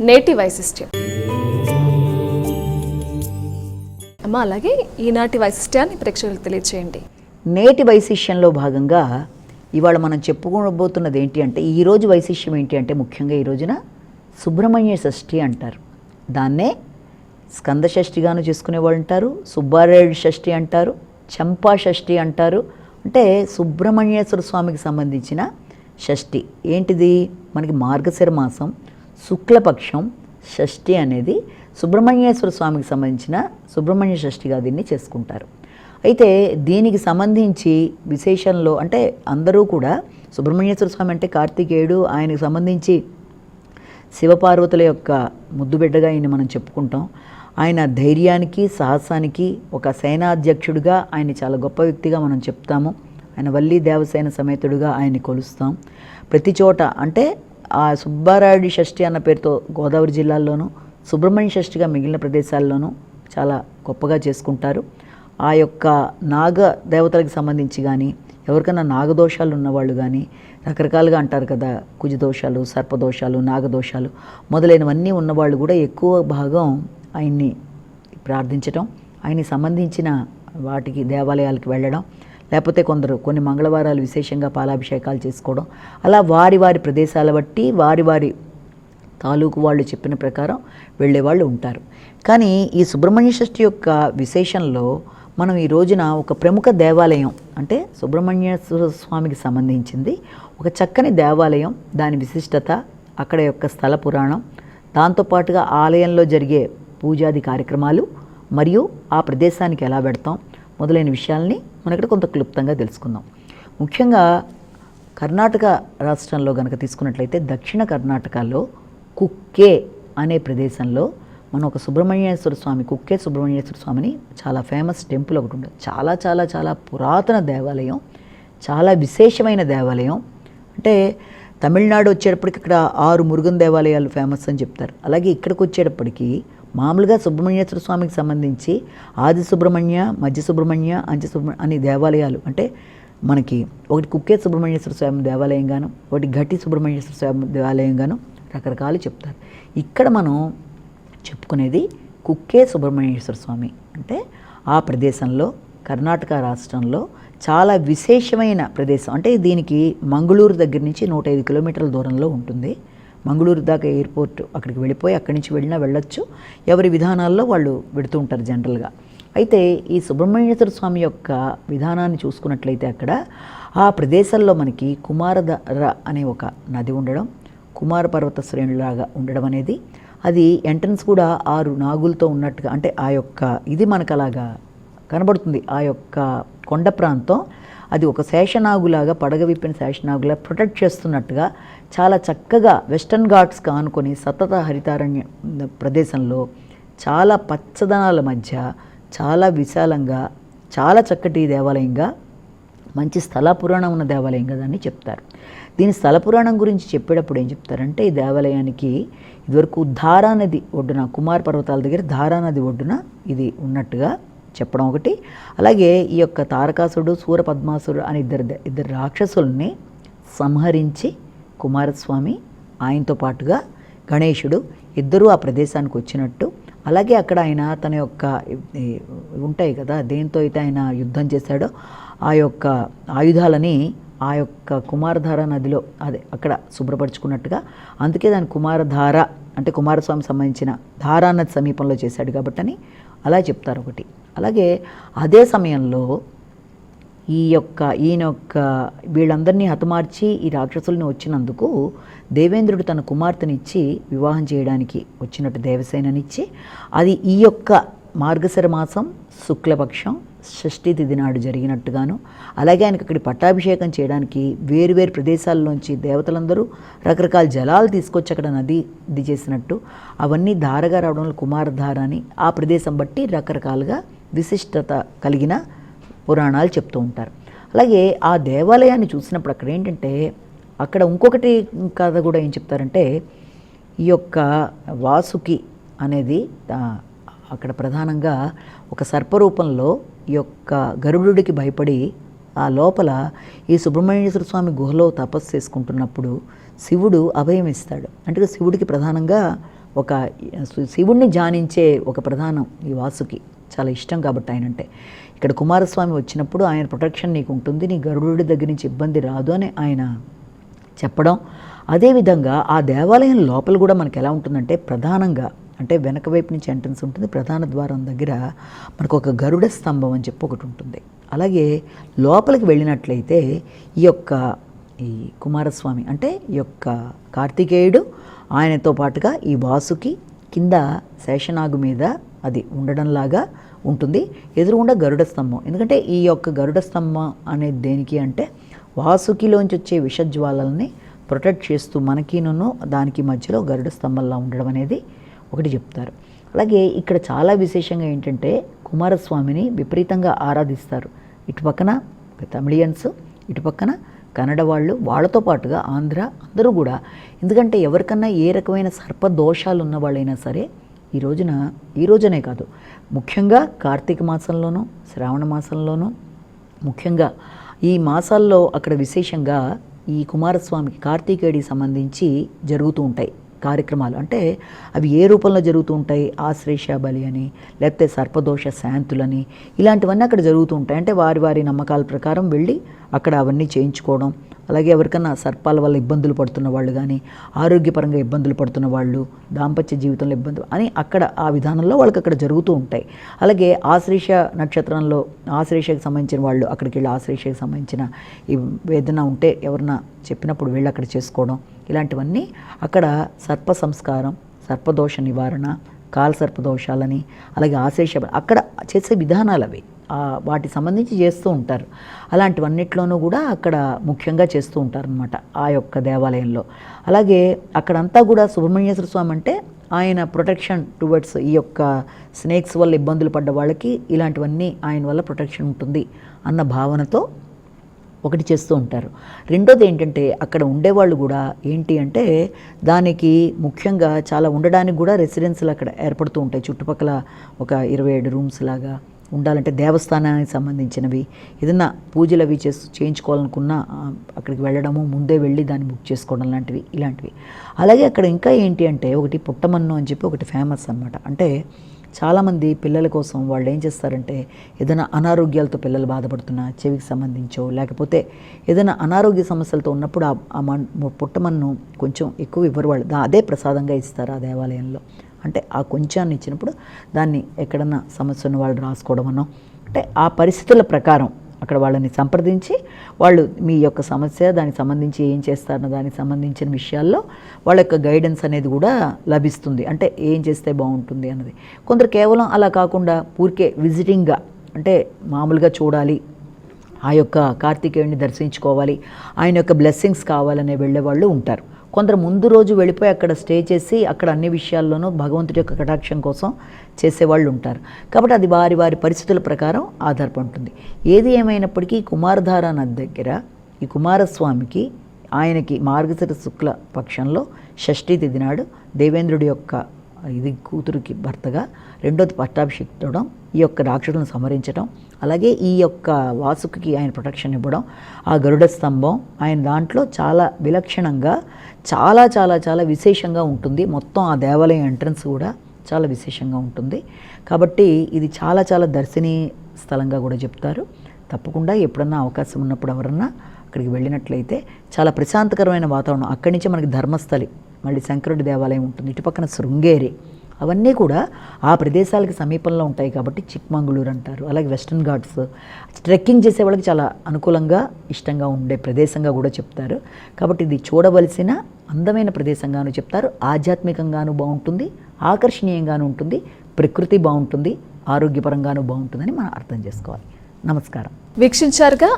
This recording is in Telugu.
నేటి వైశిష్ట్యం. అమ్మ, అలాగే ఈనాటి వైశిష్ట్యాన్ని ప్రేక్షకులకు తెలియజేయండి. నేటి వైశిష్యంలో భాగంగా ఇవాళ మనం చెప్పుకోబోతున్నది ఏంటి అంటే, ఈరోజు వైశిష్యం ఏంటి అంటే, ముఖ్యంగా ఈ రోజున సుబ్రహ్మణ్య షష్ఠి అంటారు. దాన్నే స్కంద షష్ఠిగాను చేసుకునేవాళ్ళు అంటారు, సుబ్బారాయుడు షష్ఠి అంటారు, చంపా షష్ఠి అంటారు. అంటే సుబ్రహ్మణ్యేశ్వర స్వామికి సంబంధించిన షష్ఠి. ఏంటిది? మనకి మార్గశిర మాసం శుక్లపక్షం షష్ఠి అనేది సుబ్రహ్మణ్యేశ్వర స్వామికి సంబంధించిన సుబ్రహ్మణ్య షష్ఠిగా దీన్ని చేసుకుంటారు. అయితే దీనికి సంబంధించి విశేషంలో అంటే అందరూ కూడా సుబ్రహ్మణ్యేశ్వర స్వామి అంటే కార్తికేయుడు, ఆయనకు సంబంధించి శివపార్వతుల యొక్క ముద్దుబిడ్డగా ఆయన మనం చెప్పుకుంటాం. ఆయన ధైర్యానికి సాహసానికి ఒక సేనాధ్యక్షుడిగా ఆయన చాలా గొప్ప వ్యక్తిగా మనం చెప్తాము. ఆయన వల్లి దేవసేన సమేతుడిగా ఆయన్ని కొలుస్తాం. ప్రతి చోట అంటే ఆ సుబ్బారాయుడి షష్ఠి అన్న పేరుతో గోదావరి జిల్లాల్లోనూ, సుబ్రహ్మణ్య షష్ఠిగా మిగిలిన ప్రదేశాల్లోనూ చాలా గొప్పగా చేసుకుంటారు. ఆ యొక్క నాగ దేవతలకు సంబంధించి కానీ, ఎవరికైనా నాగదోషాలు ఉన్నవాళ్ళు కానీ, రకరకాలుగా అంటారు కదా, కుజదోషాలు, సర్పదోషాలు, నాగదోషాలు మొదలైనవన్నీ ఉన్నవాళ్ళు కూడా ఎక్కువ భాగం ఆయన్ని ప్రార్థించటం, ఆయన్ని సంబంధించిన వాటికి దేవాలయాలకు వెళ్ళడం, లేకపోతే కొందరు కొన్ని మంగళవారాలు విశేషంగా పాలాభిషేకాలు చేసుకోవడం, అలా వారి వారి ప్రదేశాల బట్టి వారి వారి తాలూకు వాళ్ళు చెప్పిన ప్రకారం వెళ్ళేవాళ్ళు ఉంటారు. కానీ ఈ సుబ్రహ్మణ్య షష్ఠి యొక్క విశేషంలో మనం ఈ రోజున ఒక ప్రముఖ దేవాలయం అంటే సుబ్రహ్మణ్యేశ్వర స్వామికి సంబంధించింది ఒక చక్కని దేవాలయం, దాని విశిష్టత, అక్కడ యొక్క స్థల పురాణం, దాంతోపాటుగా ఆలయంలో జరిగే పూజాది కార్యక్రమాలు మరియు ఆ ప్రదేశానికి ఎలా పెడతాం మొదలైన విషయాల్ని మనం ఇక్కడ కొంత క్లుప్తంగా తెలుసుకుందాం. ముఖ్యంగా కర్ణాటక రాష్ట్రంలో కనుక తీసుకున్నట్లయితే దక్షిణ కర్ణాటకలో కుక్కే అనే ప్రదేశంలో మనం ఒక సుబ్రహ్మణ్యేశ్వర స్వామి, కుక్కే సుబ్రహ్మణ్యేశ్వర స్వామిని చాలా ఫేమస్ టెంపుల్ ఒకటి ఉంటుంది. చాలా చాలా చాలా పురాతన దేవాలయం, చాలా విశేషమైన దేవాలయం. అంటే తమిళనాడు వచ్చేటప్పటికి ఇక్కడ 6 మురుగన్ దేవాలయాలు ఫేమస్ అని చెప్తారు. అలాగే ఇక్కడికి వచ్చేటప్పటికి మామూలుగా సుబ్రహ్మణ్యేశ్వర స్వామికి సంబంధించి ఆది సుబ్రహ్మణ్య, మధ్య సుబ్రహ్మణ్య, అంత్య సుబ్రహ్మణ్య అనే దేవాలయాలు అంటే మనకి ఒకటి కుక్కే సుబ్రహ్మణ్యేశ్వర స్వామి దేవాలయం గాను, ఒకటి ఘటి సుబ్రహ్మణ్యేశ్వర స్వామి దేవాలయం గాను రకరకాలు చెప్తారు. ఇక్కడ మనం చెప్పుకునేది కుక్కే సుబ్రహ్మణ్యేశ్వర స్వామి. అంటే ఆ ప్రదేశంలో కర్ణాటక రాష్ట్రంలో చాలా విశేషమైన ప్రదేశం. అంటే దీనికి మంగళూరు దగ్గర నుంచి 105 కిలోమీటర్ల దూరంలో ఉంటుంది. మంగళూరు దాకా ఎయిర్పోర్ట్, అక్కడికి వెళ్ళిపోయి అక్కడి నుంచి వెళ్ళినా వెళ్ళొచ్చు. ఎవరి విధానాల్లో వాళ్ళు పెడుతూ ఉంటారు జనరల్గా. అయితే ఈ సుబ్రహ్మణ్యేశ్వర స్వామి యొక్క విధానాన్ని చూసుకున్నట్లయితే అక్కడ ఆ ప్రదేశంలో మనకి కుమారధార అనే ఒక నది ఉండడం, కుమార పర్వత శ్రేణులాగా ఉండడం అనేది, అది ఎంట్రన్స్ కూడా 6 నాగులతో ఉన్నట్టుగా, అంటే ఆ యొక్క ఇది మనకు అలాగా కనబడుతుంది. ఆ యొక్క కొండ ప్రాంతం అది ఒక శేషనాగులాగా, పడగ విప్పిన శేషనాగులా ప్రొటెక్ట్ చేస్తున్నట్టుగా చాలా చక్కగా వెస్టర్న్ ఘాట్స్ కానుకొని సతత హరితారణ్య ప్రదేశంలో చాలా పచ్చదనాల మధ్య చాలా విశాలంగా చాలా చక్కటి దేవాలయంగా, మంచి స్థల పురాణం ఉన్న దేవాలయంగా దాన్ని చెప్తారు. దీని స్థల పురాణం గురించి చెప్పేటప్పుడు ఏం చెప్తారంటే, ఈ దేవాలయానికి ఇదివరకు ధారా నది ఒడ్డున, కుమార పర్వతాల దగ్గర ధారా నది ఒడ్డున ఇది ఉన్నట్టుగా చెప్పడం ఒకటి. అలాగే ఈ యొక్క తారకాసుడు, సూరపద్మాసుడు అనే ఇద్దరు రాక్షసుల్ని సంహరించి కుమారస్వామి, ఆయనతో పాటుగా గణేశుడు ఇద్దరూ ఆ ప్రదేశానికి వచ్చినట్టు, అలాగే అక్కడ ఆయన తన యొక్క ఉంటాయి కదా, దేంతో అయితే ఆయన యుద్ధం చేశాడో ఆ యొక్క ఆయుధాలని ఆ యొక్క కుమారధార నదిలో అదే అక్కడ శుభ్రపరచుకున్నట్టుగా, అందుకే దాని కుమారధార అంటే కుమారస్వామి సంబంధించిన ధారా నది సమీపంలో చేశాడు కాబట్టని అలా చెప్తారు ఒకటి. అలాగే అదే సమయంలో ఈయన యొక్క వీళ్ళందరినీ హతమార్చి ఈ రాక్షసుల్ని వచ్చినందుకు దేవేంద్రుడు తన కుమార్తెనిచ్చి వివాహం చేయడానికి వచ్చినట్టు దేవసేననిచ్చి, అది ఈ యొక్క మార్గశిర మాసం శుక్లపక్షం షష్ఠి తిథి నాడు జరిగినట్టుగాను, అలాగే ఆయనకి అక్కడి పట్టాభిషేకం చేయడానికి వేరువేరు ప్రదేశాల్లోంచి దేవతలందరూ రకరకాల జలాలు తీసుకొచ్చి అక్కడ నది ఇది చేసినట్టు, అవన్నీ ధారగా రావడంలో కుమారధార అని ఆ ప్రదేశం బట్టి రకరకాలుగా విశిష్టత కలిగిన పురాణాలు చెప్తూ ఉంటారు. అలాగే ఆ దేవాలయాన్ని చూసినప్పుడు అక్కడ ఏంటంటే, అక్కడ ఇంకొకటి కథ కూడా ఏం చెప్తారంటే, ఈ యొక్క వాసుకి అనేది అక్కడ ప్రధానంగా ఒక సర్పరూపంలో ఈ యొక్క గరుడుడికి భయపడి ఆ లోపల ఈ సుబ్రహ్మణ్యేశ్వర స్వామి గుహలో తపస్సు చేసుకుంటున్నప్పుడు శివుడు అభయం ఇస్తాడు. అంటే శివుడికి ప్రధానంగా ఒక శివుణ్ణి ధ్యానించే ఒక ప్రధానం ఈ వాసుకి చాలా ఇష్టం కాబట్టి ఆయన అంటే. ఇక్కడ కుమారస్వామి వచ్చినప్పుడు ఆయన ప్రొటెక్షన్ నీకు ఉంటుంది, నీ గరుడుడి దగ్గర నుంచి ఇబ్బంది రాదు అని ఆయన చెప్పడం. అదేవిధంగా ఆ దేవాలయం లోపల కూడా మనకు ఎలా ఉంటుందంటే ప్రధానంగా అంటే వెనక వైపు నుంచి ఎంట్రన్స్ ఉంటుంది, ప్రధాన ద్వారం దగ్గర మనకు ఒక గరుడ స్తంభం అని చెప్పి ఒకటి ఉంటుంది. అలాగే లోపలికి వెళ్ళినట్లయితే ఈ కుమారస్వామి అంటే ఈ యొక్క కార్తికేయుడు ఆయనతో పాటుగా ఈ వాసుకి కింద శేషనాగు మీద అది ఉండడంలాగా ఉంటుంది. ఎదురుగుండా గరుడ స్తంభం. ఎందుకంటే ఈ యొక్క గరుడ స్తంభం అనేది దేనికి అంటే వాసుకిలోంచి వచ్చే విషజ్వాలల్ని ప్రొటెక్ట్ చేస్తూ మనకిను దానికి మధ్యలో గరుడ స్తంభంలా ఉండడం అనేది ఒకటి చెప్తారు. అలాగే ఇక్కడ చాలా విశేషంగా ఏంటంటే కుమారస్వామిని విపరీతంగా ఆరాధిస్తారు. ఇటు పక్కన తమిళియన్స్, ఇటు పక్కన కన్నడ వాళ్ళు, వాళ్ళతో పాటుగా ఆంధ్ర అందరూ కూడా. ఎందుకంటే ఎవరికన్నా ఏ రకమైన సర్పదోషాలు ఉన్న వాళ్ళైనా సరే ఈ రోజునే కాదు, ముఖ్యంగా కార్తీక మాసంలోనూ శ్రావణ మాసంలోనూ ముఖ్యంగా ఈ మాసాల్లో అక్కడ విశేషంగా ఈ కుమారస్వామికి కార్తీకేయుడికి సంబంధించి జరుగుతూ ఉంటాయి కార్యక్రమాలు. అంటే అవి ఏ రూపంలో జరుగుతూ ఉంటాయి, ఆశ్లేష బలి అని, లేకపోతే సర్పదోష శాంతులని, ఇలాంటివన్నీ అక్కడ జరుగుతూ ఉంటాయి. అంటే వారి వారి నమ్మకాల ప్రకారం వెళ్ళి అక్కడ అవన్నీ చేయించుకోవడం. అలాగే ఎవరికన్నా సర్పాల వల్ల ఇబ్బందులు పడుతున్న వాళ్ళు కానీ, ఆరోగ్యపరంగా ఇబ్బందులు పడుతున్న వాళ్ళు, దాంపత్య జీవితంలో ఇబ్బందులు అని అక్కడ ఆ విధానంలో వాళ్ళకి అక్కడ జరుగుతూ ఉంటాయి. అలాగే ఆశ్లేష నక్షత్రంలో ఆశ్లేషకి సంబంధించిన వాళ్ళు అక్కడికి వెళ్ళి ఆశ్లేషకి సంబంధించిన ఏదైనా ఉంటే ఎవరన్నా చెప్పినప్పుడు వెళ్ళి అక్కడ చేసుకోవడం, ఇలాంటివన్నీ అక్కడ సర్ప సంస్కారం, సర్పదోష నివారణ, కాలసర్పదోషాలని, అలాగే ఆశ్లేష అక్కడ చేసే విధానాలు అవి వాటికి సంబంధించి చేస్తూ ఉంటారు. అలాంటివన్నిట్లోనూ కూడా అక్కడ ముఖ్యంగా చేస్తూ ఉంటారనమాట ఆ యొక్క దేవాలయంలో. అలాగే అక్కడంతా కూడా సుబ్రహ్మణ్యేశ్వర స్వామి అంటే ఆయన ప్రొటెక్షన్ టువర్డ్స్ ఈ యొక్క స్నేక్స్ వల్ల ఇబ్బందులు పడ్డ వాళ్ళకి ఇలాంటివన్నీ ఆయన వల్ల ప్రొటెక్షన్ ఉంటుంది అన్న భావనతో ఒకటి చేస్తూ ఉంటారు. రెండోది ఏంటంటే అక్కడ ఉండేవాళ్ళు కూడా ఏంటి అంటే దానికి ముఖ్యంగా చాలా ఉండడానికి కూడా రెసిడెన్స్లు అక్కడ ఏర్పడుతూ ఉంటాయి. చుట్టుపక్కల ఒక 27 రూమ్స్ లాగా ఉండాలంటే దేవస్థానానికి సంబంధించినవి, ఏదైనా పూజలు అవి చేయించుకోవాలనుకున్నా అక్కడికి వెళ్ళడము, ముందే వెళ్ళి దాన్ని బుక్ చేసుకోవడం లాంటివి ఇలాంటివి. అలాగే అక్కడ ఇంకా ఏంటి అంటే ఒకటి పుట్టమన్ను అని చెప్పి ఒకటి ఫేమస్ అనమాట. అంటే చాలామంది పిల్లల కోసం వాళ్ళు ఏం చేస్తారంటే ఏదైనా అనారోగ్యాలతో పిల్లలు బాధపడుతున్నా, చెవికి సంబంధించో లేకపోతే ఏదైనా అనారోగ్య సమస్యలతో ఉన్నప్పుడు ఆ పుట్టమన్ను కొంచెం ఎక్కువ ఇవ్వరు వాళ్ళు, అదే ప్రసాదంగా ఇస్తారు ఆ దేవాలయంలో. అంటే ఆ కొంచాన్ని ఇచ్చినప్పుడు దాన్ని ఎక్కడన్నా సమస్య ఉన్న వాళ్ళు రాసుకోవడం అన్నో, అంటే ఆ పరిస్థితుల ప్రకారం అక్కడ వాళ్ళని సంప్రదించి వాళ్ళు మీ యొక్క సమస్య దానికి సంబంధించి ఏం చేస్తారన్న దానికి సంబంధించిన విషయాల్లో వాళ్ళ యొక్క గైడెన్స్ అనేది కూడా లభిస్తుంది. అంటే ఏం చేస్తే బాగుంటుంది అన్నది. కొందరు కేవలం అలా కాకుండా ఊరికే విజిటింగ్గా అంటే మామూలుగా చూడాలి, ఆ యొక్క కార్తికేయుడిని దర్శించుకోవాలి, ఆయన యొక్క బ్లెస్సింగ్స్ కావాలనే వెళ్ళేవాళ్ళు ఉంటారు. కొందరు ముందు రోజు వెళ్ళిపోయి అక్కడ స్టే చేసి అక్కడ అన్ని విషయాల్లోనూ భగవంతుడి యొక్క కటాక్షం కోసం చేసేవాళ్ళు ఉంటారు. కాబట్టి అది వారి వారి పరిస్థితుల ప్రకారం ఆధారపడుతుంది. ఏది ఏమైనప్పటికీ కుమారధార నది దగ్గర ఈ కుమారస్వామికి ఆయనకి మార్గశిర శుక్ల పక్షంలో షష్ఠీ తిథి నాడు దేవేంద్రుడి యొక్క కూతురికి భర్తగా రెండోది పట్టాభిషేకం, ఈ యొక్క రాక్షసులను సంహరించడం, అలాగే ఈ యొక్క వాసుకి ఆయన ప్రొటెక్షన్ ఇవ్వడం, ఆ గరుడ స్తంభం ఆయన దాంట్లో చాలా విలక్షణంగా చాలా చాలా చాలా విశేషంగా ఉంటుంది. మొత్తం ఆ దేవాలయం ఎంట్రన్స్ కూడా చాలా విశేషంగా ఉంటుంది. కాబట్టి ఇది చాలా చాలా దర్శనీయ స్థలంగా కూడా చెప్తారు. తప్పకుండా ఎప్పుడన్నా అవకాశం ఉన్నప్పుడు ఎవరన్నా అక్కడికి వెళ్ళినట్లయితే చాలా ప్రశాంతకరమైన వాతావరణం. అక్కడి నుంచి మనకి ధర్మస్థలి, మళ్ళీ శంకరుడి దేవాలయం ఉంటుంది, ఇటుపక్కన శృంగేరి, అవన్నీ కూడా ఆ ప్రదేశాలకి సమీపంలో ఉంటాయి. కాబట్టి చిక్మంగళూరు అంటారు. అలాగే వెస్టర్న్ ఘాట్స్ ట్రెక్కింగ్ చేసే వాళ్ళకి చాలా అనుకూలంగా ఇష్టంగా ఉండే ప్రదేశంగా కూడా చెప్తారు. కాబట్టి ఇది చూడవలసిన అందమైన ప్రదేశంగాను చెప్తారు. ఆధ్యాత్మికంగాను బాగుంటుంది, ఆకర్షణీయంగాను ఉంటుంది, ప్రకృతి బాగుంటుంది, ఆరోగ్యపరంగాను బాగుంటుందని మనం అర్థం చేసుకోవాలి. నమస్కారం. వీక్షించారుగా